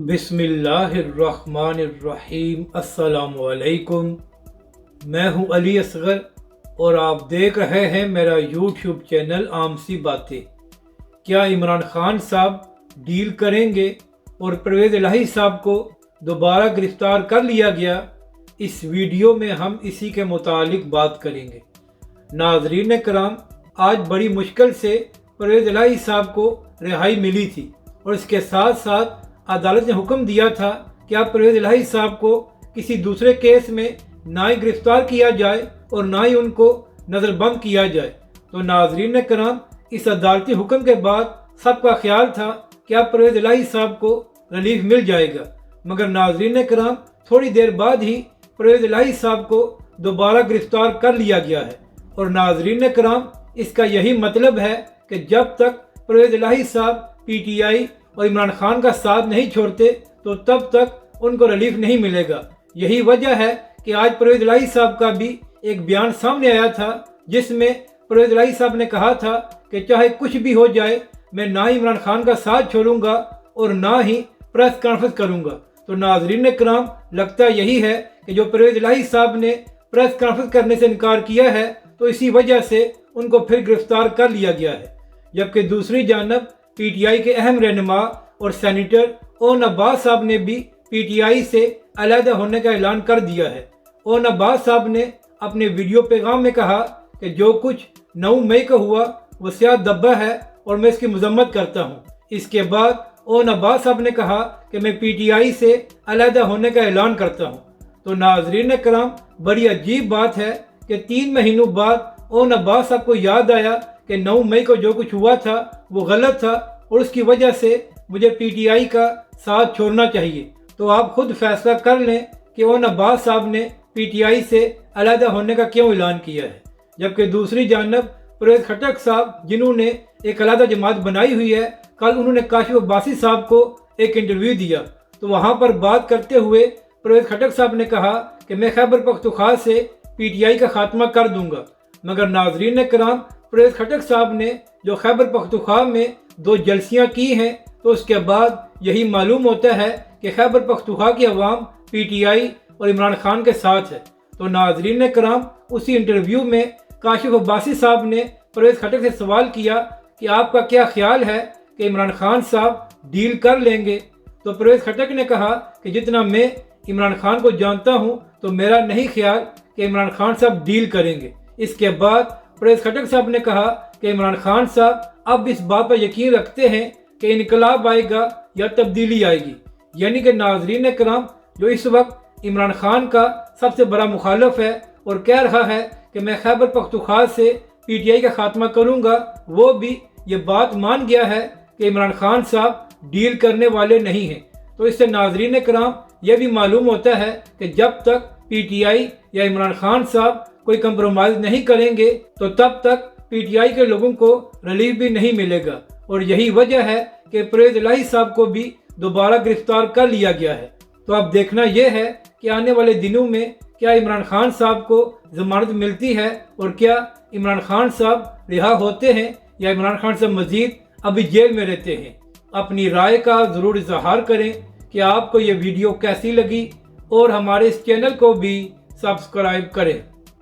बिस्मिल्लाहिर्रहमानिर्रहीम। अस्सलाम वालेकुम। मैं हूं अली असगर और आप देख रहे हैं मेरा यूट्यूब चैनल आम सी बातें। क्या इमरान खान साहब डील करेंगे और परवेज़ इलाही साहब को दोबारा गिरफ्तार कर लिया गया? इस वीडियो में हम इसी के मुतालिक बात करेंगे। नाज़रीन कराम, आज बड़ी मुश्किल से परवेज़ इलाही साहब को रिहाई मिली थी और इसके साथ साथ अदालत ने हुक्म दिया था कि आप परवेज़ इलाही साहब को किसी दूसरे केस में ना ही गिरफ्तार किया जाए और ना ही उनको नज़रबंद किया जाए। तो नाज़रीन कराम, इस अदालती हुक्म के बाद सबका ख्याल था कि आप परवेज़ इलाही साहब को रिलीफ मिल जाएगा, मगर नाज़रीन कराम, थोड़ी देर बाद ही परवेज़ इलाही साहब को दोबारा गिरफ्तार कर लिया गया है। और नाज़रीन कराम, इसका यही मतलब है कि जब तक परवेज़ इलाही साहब PTI और इमरान खान का साथ नहीं छोड़ते तो तब तक उनको रिलीफ नहीं मिलेगा। यही वजह है कि आज परवेज़ इलाही साहब का भी एक बयान सामने आया था जिसमें परवेज़ इलाही साहब ने कहा था कि चाहे कुछ भी हो जाए, मैं ना ही इमरान खान का साथ छोड़ूंगा और ना ही प्रेस कॉन्फ्रेंस करूंगा। तो नाज़रीन कराम, लगता यही है कि जो परवेज़ इलाही साहब ने प्रेस कॉन्फ्रेंस करने से इनकार किया है तो इसी वजह से उनको फिर गिरफ्तार कर लिया गया है। जबकि दूसरी जानब PTI के अहम रहनुमा और सेनेटर ओन अब्बास साहब ने भी PTI से अलहदा होने का ऐलान कर दिया है। ओन अब्बास साहब ने अपने वीडियो पैगाम में कहा कि जो कुछ 9 मई को हुआ वो सियाह दब्बा है और मैं इसकी मजम्मत करता हूँ। इसके बाद ओन अब्बास साहब ने कहा कि मैं PTI से अलहदा होने का ऐलान करता हूँ। तो नाजरीन कराम, बड़ी अजीब बात है कि 3 महीनों बाद ओन अब्बास साहब को याद आया कि 9 मई को जो कुछ हुआ था वो गलत था और उसकी वजह से मुझे PTI का साथ छोड़ना चाहिए। तो आप खुद फैसला कर लें कि ओन अब्बास साहब ने PTI से अलहदा होने का क्यों ऐलान किया है। जबकि दूसरी जानब परवेज़ खटक साहब, जिन्होंने एक अलहदा जमात बनाई हुई है, कल उन्होंने काशिफ अब्बासी साहब को एक इंटरव्यू दिया। तो वहाँ पर बात करते हुए परवेज़ खटक साहब ने कहा कि मैं खैबर पख्तूनख्वा से PTI का खात्मा कर दूंगा। मगर नाजरीन कराम, परवेज़ खटक साहब ने जो खैबर पख्तूनख्वा में 2 जलसियाँ की हैं, तो उसके बाद यही मालूम होता है कि खैबर पख्तूनख्वा की अवाम PTI और इमरान खान के साथ है। तो नाजरीन कराम, उसी इंटरव्यू में काशिफ अब्बासी साहब ने परवेज़ खटक से सवाल किया कि आपका क्या ख्याल है कि इमरान खान साहब डील कर लेंगे? तो परवेज़ खटक ने कहा कि जितना मैं इमरान खान को जानता हूँ तो मेरा नहीं ख्याल कि इमरान खान साहब डील करेंगे। इसके बाद परवेज़ खटक साहब ने कहा कि इमरान खान साहब अब इस बात पर यकीन रखते हैं कि इनकलाब आएगा या तब्दीली आएगी। यानी कि नाजरीन कराम, जो इस वक्त इमरान खान का सबसे बड़ा मुखालफ है और कह रहा है कि मैं खैबर पख्तूनख्वा से PTI का खात्मा करूंगा, वो भी ये बात मान गया है कि इमरान खान साहब डील करने वाले नहीं हैं। तो इससे नाजरीन कराम, यह भी मालूम होता है कि जब तक PTI या इमरान खान साहब कोई कंप्रोमाइज़ नहीं करेंगे तो तब तक PTI के लोगों को रिलीफ भी नहीं मिलेगा। और यही वजह है कि परवेज़ इलाही साहब को भी दोबारा गिरफ्तार कर लिया गया है। तो अब देखना यह है कि आने वाले दिनों में क्या इमरान खान साहब को जमानत मिलती है और क्या इमरान खान साहब रिहा होते हैं या इमरान खान साहब मजीद अभी जेल में रहते हैं। अपनी राय का ज़रूर इजहार करें कि आपको ये वीडियो कैसी लगी और हमारे इस चैनल को भी सब्सक्राइब करें।